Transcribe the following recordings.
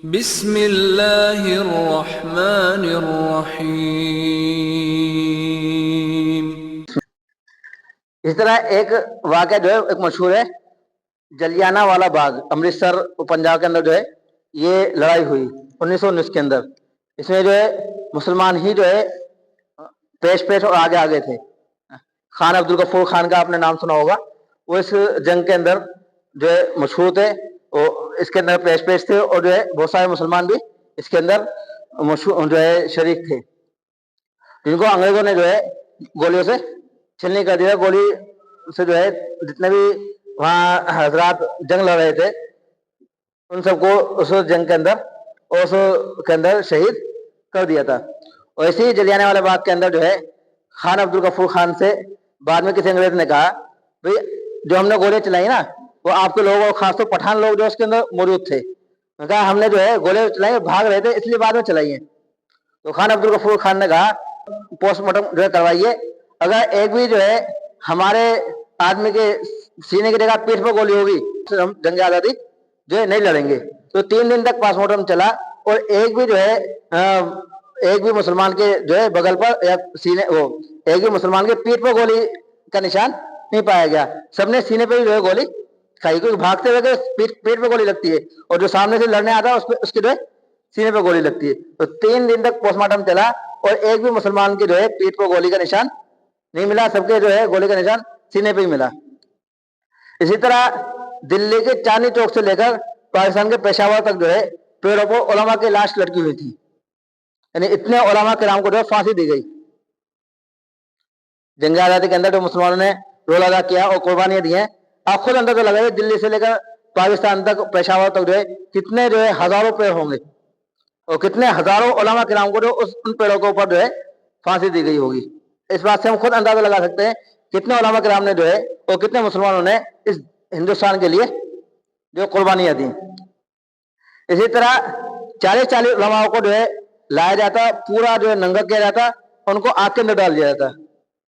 بسم اللہ الرحمن الرحیم۔ اس طرح ایک واقعہ جو ہے ایک مشہور ہے، جلیانہ والا باغ، امرتسر پنجاب کے اندر جو ہے یہ لڑائی ہوئی 1919 کے اندر۔ اس میں جو ہے مسلمان ہی جو ہے پیش پیش اور آگے آگے تھے۔ خان عبدالغفور خان کا آپ نے نام سنا ہوگا، وہ اس جنگ کے اندر جو ہے مشہور تھے، وہ اس کے اندر پیش پیش تھے، اور جو ہے بہت سارے مسلمان بھی اس کے اندر مشہور جو ہے شریک تھے، جن کو انگریزوں نے جو ہے گولیوں سے چھلنی کر دیا۔ گولی سے جو ہے جتنے بھی وہاں حضرات جنگ لڑ رہے تھے ان سب کو اس جنگ کے اندر شہید کر دیا تھا۔ اور اسی جلیانہ والے باغ کے اندر جو ہے خان عبدالغفور خان سے بعد میں کسی انگریز نے کہا، بھئی جو ہم نے گولیاں چلائی نا وہ آپ کے لوگ اور خاص طور پٹھان لوگ جو اس کے اندر موجود تھے، کہا ہم نے جو ہے گولیاں چلائی بھاگ رہے تھے اس لیے بعد میں چلائی ہیں۔ تو خان عبدالغفور خان نے کہا پوسٹ مارٹم جو ہے کروائیے، اگر ایک بھی جو ہے ہمارے آدمی کے سینے کی جگہ پیٹھ پر گولی ہوگی تو ہم جنگ آزادی جو ہے نہیں لڑیں گے۔ تو 3 دن تک پوسٹ مارٹم چلا اور ایک بھی مسلمان کے جو ہے بغل پر یا سینے ایک بھی مسلمان کے پیٹھ پر گولی کا نشان نہیں پایا گیا۔ سب نے سینے پہ جو ہے گولی کھائی، کیونکہ بھاگتے ہوئے پیٹ پہ گولی لگتی ہے اور جو سامنے سے لڑنے آتا ہے اس کے جو ہے سینے پہ گولی لگتی ہے۔ تو 3 دن تک پوسٹ مارٹم چلا اور ایک بھی مسلمان کے جو ہے پیٹ پر گولی کا نشان نہیں ملا، سب کے جو ہے گولی کا نشان سینے پہ ہی ملا۔ اسی طرح دلی کے چاندنی چوک سے لے کر پاکستان کے پشاور تک جو ہے پیڑوں پر علماء کی لاش لٹکی ہوئی تھی، یعنی اتنے علماء کرام کو جو ہے پھانسی دی گئی۔ جنگ آزادی کے اندر جو مسلمانوں نے رول ادا کیا اور قربانیاں دی ہیں، آپ خود اندازہ لگائیے دلی سے لے کر پاکستان تک پشاور تک جو ہے کتنے جو ہے ہزاروں پیڑ ہوں گے اور کتنے ہزاروں علماء کرام کو جو ان پیڑوں کے اوپر جو ہے پھانسی دی گئی ہوگی۔ اس بات سے ہم خود اندازہ لگا سکتے ہیں کتنے علماء کرام نے جو ہے اور کتنے مسلمانوں نے اس ہندوستان کے لیے جو قربانیاں دی۔ اسی طرح 40 علماء کو جو ہے لایا جاتا، پورا جو ہے ننگا کیا جاتا، ان کو آگ کے اندر ڈال دیا جاتا۔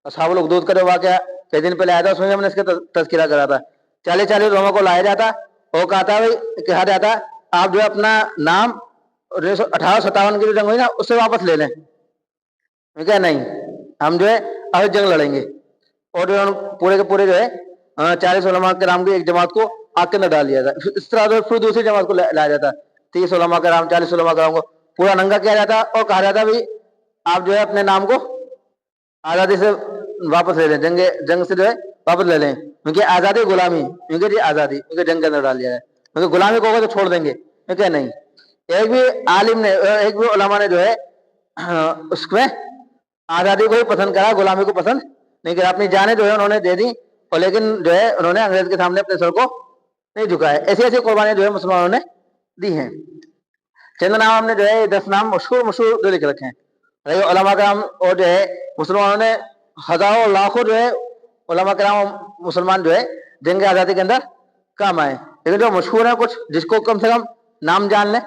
اصحاب الاخدود کا جو واقعہ کئی دن پہلے آیا تھا، اس میں ہم نے اس کا تذکرہ کرا تھا۔ 40 علماء کو لایا جاتا اور کہا جاتا آپ جو ہے اپنا نام 1857 کی جو جنگ ہوئی نا اس سے واپس لے لیں۔ کیا نہیں، ہم جو ہے اب جنگ لڑیں گے، اور جو پورے کے پورے جو ہے 40 علماء کرام کی ایک جماعت کو آگ کے اندر ڈال دیا جاتا۔ اس طرح پھر دوسری جماعت کو لایا جاتا، 30 علماء کرام 40 علماء کرام کو پورا ننگا کیا جاتا اور کہا جاتا بھی آپ جو ہے اپنے نام کو آزادی سے واپس لے لیں، جنگ سے جو ہے واپس لے لیں، کیونکہ آزادی غلامی، کیونکہ جی آزادی کیونکہ جنگ کے اندر ڈال دیا جائے، کیونکہ غلامی کو ہوگا تو چھوڑ دیں گے، کیونکہ نہیں۔ ایک بھی عالم نے ایک بھی علماء نے جو ہے اس میں آزادی کو ہی پسند کرا، غلامی کو پسند نہیں کرا۔ اپنی جانیں جو ہے انہوں نے دے دی، اور لیکن جو ہے انہوں نے انگریز کے سامنے اپنے سر کو نہیں جھکایا۔ ایسی ایسی قربانیاں جو ہے مسلمانوں نے دی ہیں۔ چند نام ہم نے جو ہے 10 نام مشہور جو لکھ رکھے ہیں علماء کرام، اور جو ہے مسلمانوں نے ہزاروں لاکھوں جو ہے علماء کرام مسلمان جو ہے جنگ آزادی کے اندر کام آئے، لیکن جو مشہور ہے کچھ جس کو کم سے کم نام جان لیں،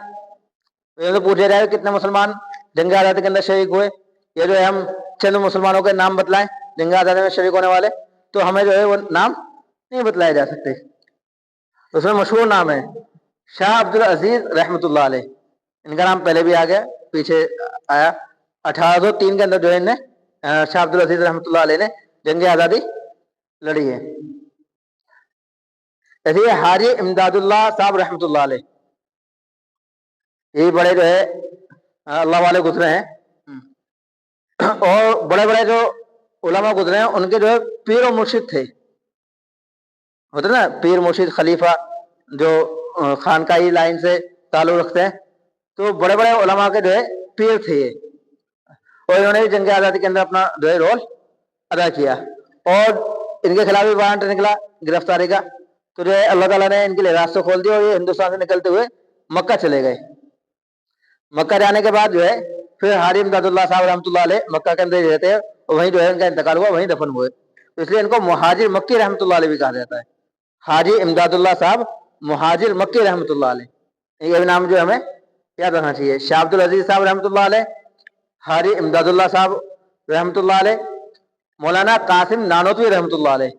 تو پوچھا جائے کتنے مسلمان جنگ آزادی کے اندر شریک ہوئے، یہ جو ہے ہم چند مسلمانوں کے نام بتلائیں جنگ آزادی میں شریک ہونے والے، تو ہمیں جو ہے وہ نام نہیں بتلائے جا سکتے۔ اس میں مشہور نام ہے شاہ عبدالعزیز رحمۃ اللہ علیہ، ان کا نام پہلے بھی آ گیا، پیچھے آیا۔ 1803 کے اندر جو ہے انہیں شاہ عبدالعزیز رحمۃ اللہ علیہ نے جنگ آزادی لڑی ہے۔ ایسے ہی حاجی امداد اللہ صاحب رحمۃ اللہ علیہ، یہ بڑے جو ہے اللہ والے گزرے ہیں، اور بڑے بڑے جو علماء گزرے ہیں ان کے جو ہے پیر و مرشد تھے، ہوتے نا پیر مرشد خلیفہ جو خانقاہی لائن سے تعلق رکھتے ہیں، تو بڑے بڑے علماء کے جو ہے پیر تھے یہ، اور انہوں نے جنگ آزادی کے اندر اپنا جو ہے رول ادا کیا، اور ان کے خلاف بھی وارنٹ نکلا گرفتاری کا، تو جو ہے اللہ تعالیٰ نے ان کے لیے راستے کھول دیا، اور یہ ہندوستان سے نکلتے ہوئے مکہ چلے گئے۔ مکہ جانے کے بعد جو ہے پھر حاجی امداد اللہ صاحب رحمۃ اللہ علیہ مکہ کے اندر رہتے ہیں، اور وہیں جو ہے ان کا انتقال ہوا، وہیں دفن ہوئے، تو اس لیے ان کو مہاجر مکی رحمۃ اللہ علیہ بھی کہا جاتا ہے۔ حاجی امداد اللہ صاحب مہاجر مکی رحمۃ اللہ علیہ، یہ نام جو ہمیں یاد رکھنا چاہیے۔ شاہ عبدالعزیز صاحب رحمۃ اللہ علیہ، حاجی امداد اللہ صاحب رحمۃ اللہ علیہ، مولانا قاسم نانوتوی رحمۃ اللہ علیہ،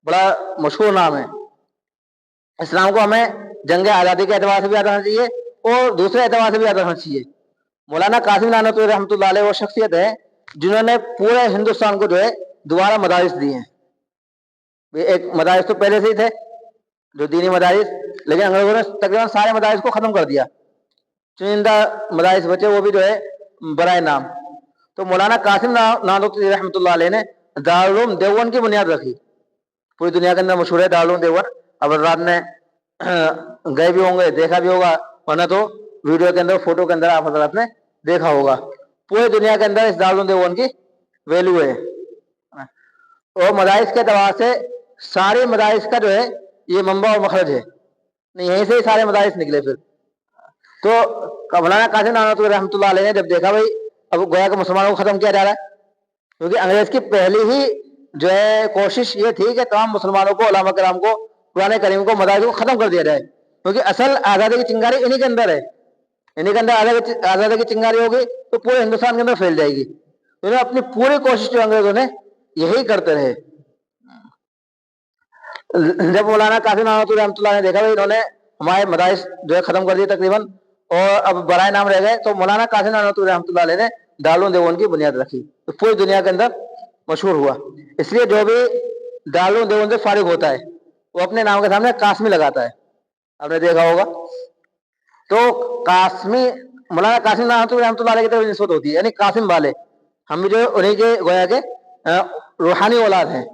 بڑا مشہور نام ہے۔ اسلام کو ہمیں جنگ آزادی کے اعتبار سے بھی یاد رکھنا چاہیے، اور دوسرے اعتبار سے بھی یاد رکھنا چاہیے. مولانا قاسم نانوتوی رحمۃ اللہ علیہ وہ شخصیت ہے جنہوں نے پورے ہندوستان کو جو ہے دوبارہ مدارس دیے ہیں. ایک مدارس تو پہلے سے ہی تھے جو دینی مدارس، لیکن انگریزوں نے تقریباً سارے مدارس کو ختم کر دیا. چنندہ مدارس بچے وہ بھی جو ہے برائے نام. تو مولانا قاسم نانوتوی رحمۃ اللہ علیہ نے دارالعلوم دیوبند کی بنیاد رکھی. پوری دنیا کے اندر مشہور ہے دارالعلوم دیوبند. اب رات میں گئے بھی ہوں گے، دیکھا بھی ہوگا، ورنہ تو ویڈیو کے اندر فوٹو کے اندر آپ حضرات نے دیکھا ہوگا. پوری دنیا کے اندر اس دارالعلوم دیوبند کی ویلو ہے. اور مدارس کے اعتبار سے سارے مدارس کا جو ہے یہ منبع اور مخرج ہے، نہیں یہیں سے ہی سارے مدارس نکلے. پھر تو مولانا قاسم نانوتوی رحمۃ اللہ علیہ نے جب دیکھا بھائی اب گویا کہ مسلمانوں کو ختم کیا جا رہا ہے، کیونکہ انگریز کی پہلی ہی جو ہے کوشش یہ تھی کہ تمام مسلمانوں کو، علماء کرام کو، قرآن کریم کو، مدارس کو ختم کر دیا جائے، کیونکہ اصل آزادی کی چنگاری انہی کے اندر ہے. انہی کے اندر آزادی کی چنگاری ہوگی تو پورے ہندوستان کے اندر پھیل جائے گی. انہوں نے اپنی پوری کوشش جو انگریزوں نے یہی کرتے رہے. جب مولانا قاسم نانوتوی رحمۃ اللہ نے دیکھا بھائی انہوں نے ہمارے مدارس جو ہے ختم کر دیے تقریباً اور اب برائے نام رہ گئے، تو مولانا قاسم نانوتوی رحمۃ اللہ علیہ نے دارالعلوم دیوبند کی بنیاد رکھی. تو پوری دنیا کے اندر مشہور ہوا. اس لیے جو بھی دارالعلوم دیوبند سے فارغ ہوتا ہے وہ اپنے نام کے سامنے قاسمی لگاتا ہے. آپ نے دیکھا ہوگا. تو قاسمی مولانا قاسم نانوتوی رحمۃ اللہ علیہ کی طرف نسبت ہوتی ہے، یعنی قاسم والے. ہم بھی جو انہیں کے گویا کے روحانی اولاد ہیں.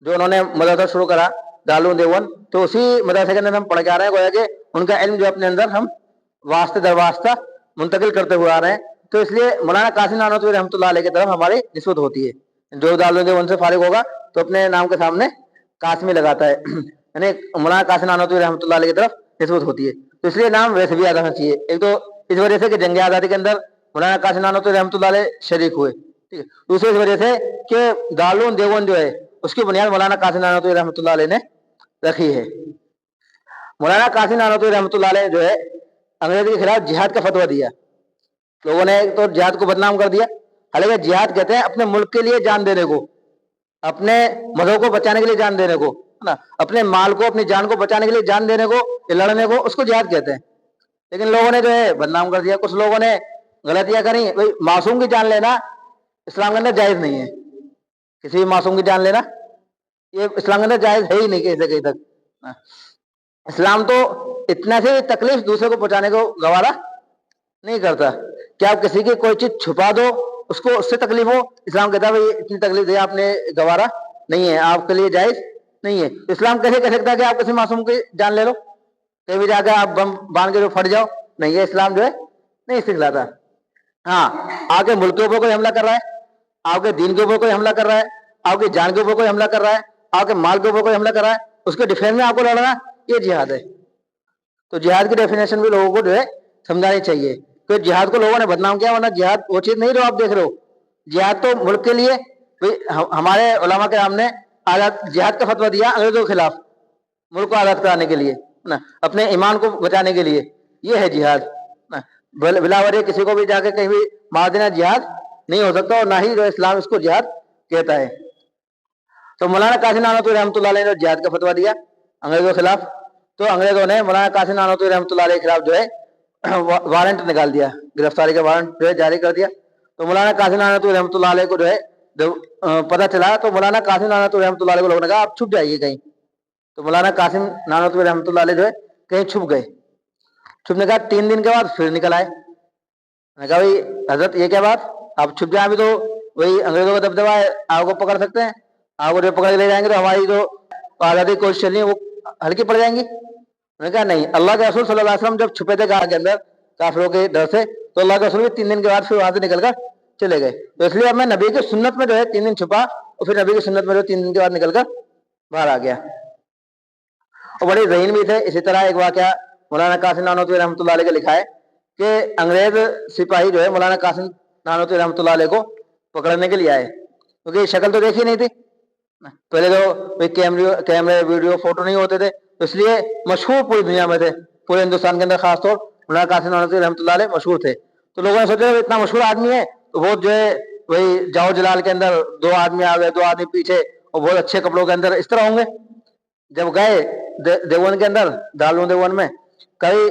جو انہوں نے مدرسہ شروع کرا دارالعلوم دیوبند، تو اسی مدرسے کے اندر ہم پڑھ کے آ رہے ہیں. گویا کہ ان کا علم جو اپنے اندر ہم واسطے در واسطہ منتقل کرتے ہوئے آ رہے ہیں. تو اس لیے مولانا قاسم نانوتوی رحمۃ اللہ علیہ کی طرف ہماری نسبت ہوتی ہے. جو دارالعلوم دیوبند سے فارغ ہوگا تو اپنے نام کے سامنے قاسمی لگاتا ہے، یعنی مولانا قاسم نانوتوی رحمۃ اللہ علیہ کی طرف نسبت ہوتی ہے. تو اس لیے نام ویسے بھی یاد رکھنا چاہیے. ایک تو اس وجہ سے کہ جنگ آزادی کے اندر مولانا قاسم نانوتوی رحمۃ اللہ علیہ شریک ہوئے، ٹھیک ہے. دوسری اس وجہ سے کہ دارالعلوم دیوبند جو ہے اس کی بنیاد مولانا قاسم نانوتوی رحمۃ اللہ علیہ نے رکھی ہے. مولانا قاسم نانوتوی رحمۃ اللہ علیہ جو ہے انگریز کے خلاف جہاد کا فتویٰ دیا. لوگوں نے ایک تو جہاد کو بدنام کر دیا، حالانکہ جہاد کہتے ہیں اپنے ملک کے لیے جان دینے کو، اپنے مذہب کو بچانے کے لیے جان دینے کو، اپنے مال کو، اپنی جان کو بچانے کے لیے جان دینے کو، لڑنے کو، اس کو جہاد کہتے ہیں. لیکن لوگوں نے جو ہے بدنام کر دیا. کچھ لوگوں نے غلطیاں کری. بھائی معصوم کی جان لینا اسلام کے اندر جائز نہیں ہے. کسی بھی معصوم کی جان لینا یہ اسلام کے اندر جائز ہے ہی نہیں کہیں سے کہیں تک. اسلام تو اتنا سے تکلیف دوسرے کو پہنچانے کو گوارا نہیں کرتا. کہ آپ کسی کی کوئی چیز چھپا دو، اس کو اس سے تکلیف ہو، اسلام کہتا ہے بھائی اتنی تکلیف دے آپ نے گوارا نہیں ہے، آپ کے لیے جائز نہیں ہے. اسلام کیسے کہہ سکتا ہے کہ آپ کسی معصوم کی جان لے لو، کہیں بھی جا کے آپ بم باندھ کے جو پھٹ جاؤ؟ نہیں، یہ اسلام جو ہے نہیں سکھلاتا. ہاں، آپ کے ملک کے اوپر کوئی حملہ کر رہا ہے، آپ کے دین کے اوپر کوئی حملہ کر رہا ہے، آپ کی جان کے اوپر کوئی حملہ کر رہا ہے، آپ کے مال کے اوپر کوئی حملہ کر رہا ہے، اس کے ڈیفینس میں آپ کو لڑنا، یہ جہاد ہے. تو جہاد کی ڈیفینیشن بھی لوگوں کو جو ہے سمجھانی چاہیے. کہ جہاد کو لوگوں نے بدنام کیا، ورنہ جہاد وہ چیز نہیں جو آپ دیکھ رہے ہو. جہاد تو ملک کے لیے. ہمارے علماء کرام نے جہاد کا فتویٰ دیا انگریزوں کے خلاف، ملک کو آزاد کرانے کے لیے، اپنے ایمان کو بچانے کے لیے. یہ ہے جہاد. بلا وجہ کسی کو بھی جا کے کہیں بھی مار دینا جہاد نہیں ہو سکتا، اور نہ ہی جو اسلام اس کو جہاد کہتا ہے. تو مولانا قاسم نانوتوی رحمۃ اللہ علیہ نے جہاد کا فتویٰ دیا انگریزوں کے خلاف، تو انگریزوں نے مولانا قاسم نانوتوی رحمۃ اللہ علیہ کے خلاف جو ہے وارنٹ نکال دیا، گرفتاری کا وارنٹ جو ہے جاری کر دیا. تو مولانا قاسم نانوتوی رحمۃ اللہ علیہ کو جو ہے جب پتہ چلا تو مولانا قاسم نانوتوی رحمۃ اللہ علیہ کو لوگوں نے کہا آپ چھپ جائیے کہیں. تو مولانا قاسم نانوتوی رحمۃ اللہ علیہ جو ہے کہیں چھپ گئے. چھپنے کا 3 دن کے بعد پھر نکل آئے. میں نے کہا بھائی حضرت یہ کیا بات، آپ چھپ جائیں، ابھی تو وہی انگریزوں کا دبدبہ ہے، آپ کو پکڑ سکتے ہیں، آپ کو جو پکڑ کے لے جائیں گے تو ہماری جو آزادی کی کوشش چل رہی ہے وہ ہلکی پڑ جائیں گی. میں نے کہا نہیں، اللہ کے رسول صلی اللہ علیہ وسلم جب چھپے تھے گاہ کے اندر کافروں کے ڈر سے، تو اللہ کے رسول بھی 3 دن کے بعد پھر وہاں سے نکل کر چلے گئے. تو اس لیے اب میں نبی کی سنت میں جو ہے 3 دن چھپا، اور پھر نبی کی سنت میں جو 3 دن کے بعد نکل کر باہر آ گیا. اور بڑے ذہین بھی تھے. اسی طرح ایک واقعہ مولانا قاسم نانوتوی رحمۃ اللہ علیہ کا لکھا ہے کہ انگریز سپاہی جو ہے مولانا قاسم نانوتوی رحمۃ اللہ علیہ کو پکڑنے کے لیے آئے، کیونکہ شکل تو دیکھی نہیں تھی. پہلے تو کیمرے ویڈیو فوٹو نہیں ہوتے تھے، تو اس لیے مشہور پوری دنیا میں تھے، پورے ہندوستان کے اندر خاص طور مولانا قاسم نانوتوی رحمۃ اللہ علیہ مشہور تھے. تو لوگوں نے سوچا اتنا مشہور آدمی ہے تو وہ جو ہے وہی جاؤ جلال کے اندر 2 آدمی آ گئے، 2 آدمی پیچھے، اور بہت اچھے کپڑوں کے اندر اس طرح ہوں گے. جب گئے دیوبند کے اندر، دارالعلوم دیوبند میں، کئی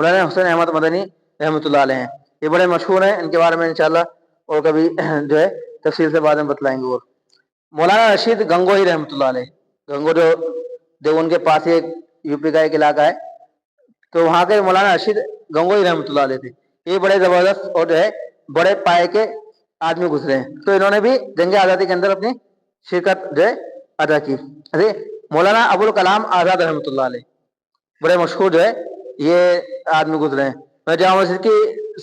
مولانا حسین احمد مدنی رحمۃ اللہ علیہ ہیں. یہ بڑے مشہور ہیں, ان کے بارے میں انشاءاللہ اور کبھی جو ہے تفصیل سے بعد میں بتلائیں گے. اور مولانا رشید گنگوہی رحمۃ اللہ علیہ, گنگو جو ان کے پاس ایک یو پی کا ایک علاقہ ہے, تو وہاں کے مولانا رشید گنگوہی رحمۃ اللہ علیہ تھے. یہ بڑے زبردست اور جو ہے بڑے پائے کے آدمی گزرے ہیں, تو انہوں نے بھی جنگ آزادی کے اندر اپنی شرکت جو ہے ادا کی. مولانا ابوالکلام آزاد رحمۃ اللہ علیہ, بڑے مشہور جو ہے یہ آدمی گزرے ہیں. جامع مسجد کی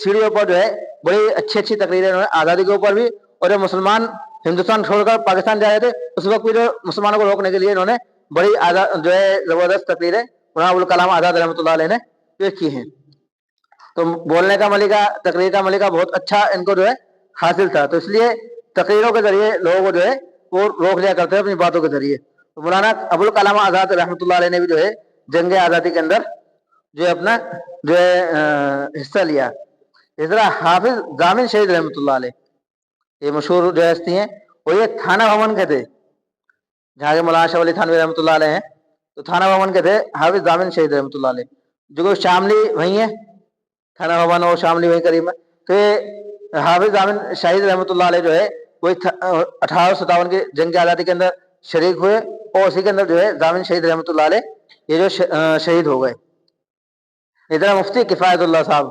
سیڑھیوں پر جو ہے بڑی اچھی اچھی تقریریں انہوں نے آزادی کے اوپر بھی, اور جو مسلمان ہندوستان چھوڑ کر پاکستان جا رہے تھے اس وقت بھی جو مسلمانوں کو روکنے کے لیے انہوں نے بڑی جو ہے زبردست تقریریں مولانا ابوالکلام آزاد رحمۃ اللہ علیہ نے پیش کی ہیں. تو بولنے کا ملکہ, تقریر کا ملکہ بہت اچھا ان کو جو ہے حاصل تھا, تو اس لیے تقریروں کے ذریعے لوگوں کو جو ہے وہ روک لیا کرتے ہیں اپنی باتوں کے ذریعے. تو مولانا ابوالکلام آزاد رحمۃ اللہ علیہ نے بھی جو ہے جنگ آزادی کے اندر جو ہے اپنا جو ہے حصہ لیا. اس طرح حافظ ضامن شہید رحمۃ اللہ علیہ, یہ مشہور جو ہستی ہیں, اور یہ تھانہ بھون کے تھے جہاں کے مولانا شاہ ولی تھانوی رحمۃ اللہ علیہ ہیں, تو تھانہ بھون کے تھے حافظ ضامن شہید رحمۃ اللہ علیہ, جو کہ شاملی وہیں ہے, تھانہ بھون اور شاملی وہیں قریب ہے. تو یہ حافظ ضامن شہید رحمۃ اللہ علیہ جو ہے وہی 1857 کی جنگ آزادی کے اندر شریک ہوئے, اور اسی کے اندر جو ہے ضامن شہید رحمۃ اللہ علیہ یہ جو شہید ہو گئے. ادھر مفتی کفایت اللہ صاحب,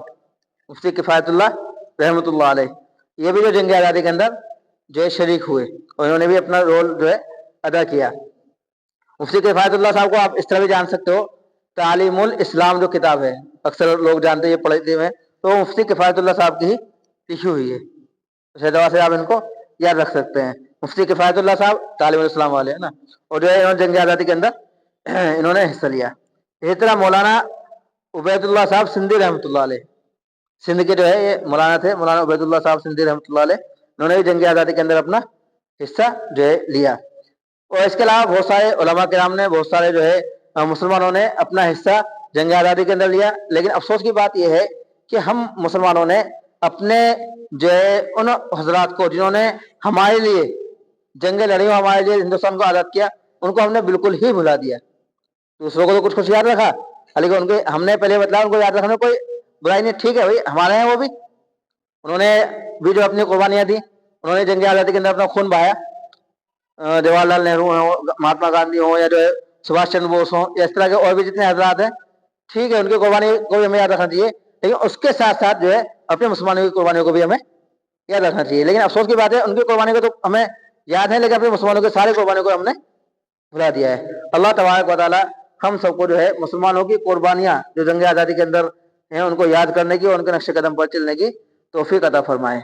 مفتی کفایت اللہ رحمۃ اللہ علیہ, یہ بھی جو جنگ آزادی کے اندر جو ہے شریک ہوئے, اور انہوں نے بھی اپنا رول جو ہے ادا کیا. مفتی کفایت اللہ صاحب کو آپ اس طرح بھی جان سکتے ہو, تعلیم الاسلام جو کتاب ہے اکثر لوگ جانتے ہیں, یہ پڑھے ہوئے ہیں, تو وہ مفتی کفایت اللہ صاحب کی ہی لکھی ہوئی ہے. اس دوا سے آپ ان کو یاد رکھ سکتے ہیں. مفتی کفایت اللہ صاحب تعلیم الاسلام والے ہیں نا, اور جو ہے انہوں نے جنگ آزادی کے اندر انہوں نے حصہ لیا. اسی طرح مولانا عبید اللہ صاحب سندھی رحمۃ اللہ علیہ, سندھ کے جو ہے یہ مولانا تھے, مولانا عبید اللہ صاحب سندھی رحمۃ اللہ علیہ, انہوں نے بھی جنگ آزادی کے اندر اپنا حصہ جو ہے لیا. اور اس کے علاوہ بہت سارے علماء کرام نے, بہت سارے جو ہے مسلمانوں نے اپنا حصہ جنگ آزادی کے اندر لیا. لیکن افسوس کی بات یہ ہے کہ ہم مسلمانوں نے اپنے جو ہے ان حضرات کو جنہوں نے ہمارے لیے جنگیں لڑی, ہمارے لیے ہندوستان کو آزاد کیا, ان کو ہم نے بالکل ہی بھلا دیا. دوسروں کو تو کچھ یاد رکھا, لیکن ان کو ہم نے پہلے بتلایا, ان کو یاد رکھنے میں کوئی برائی نہیں. ٹھیک ہے بھائی, ہمارے ہیں وہ بھی, انہوں نے بھی جو اپنی قربانیاں دی, انہوں نے جنگ آزادی کے اندر اپنا خون بہایا. جواہر لال نہرو ہوں, مہاتما گاندھی ہوں, یا جو ہے سبھاش چندر بوس ہوں, یا اس طرح کے اور بھی جتنے حضرات ہیں, ٹھیک ہے ان کی قربانی کو بھی ہمیں یاد رکھنا چاہیے, لیکن اس کے ساتھ ساتھ جو ہے اپنے مسلمانوں کی قربانیوں کو بھی ہمیں یاد رکھنا چاہیے. لیکن افسوس کی بات ہے ان کی قربانی کو تو ہمیں یاد ہے, لیکن اپنے مسلمانوں کے سارے قربانیوں کو ہم نے بھلا دیا ہے. اللہ تبارک و تعالی ہم سب کو جو ہے مسلمانوں کی قربانیاں جو جنگ آزادی کے اندر ہیں ان کو یاد کرنے کی اور ان کے نقش قدم پر چلنے کی توفیق عطا فرمائے.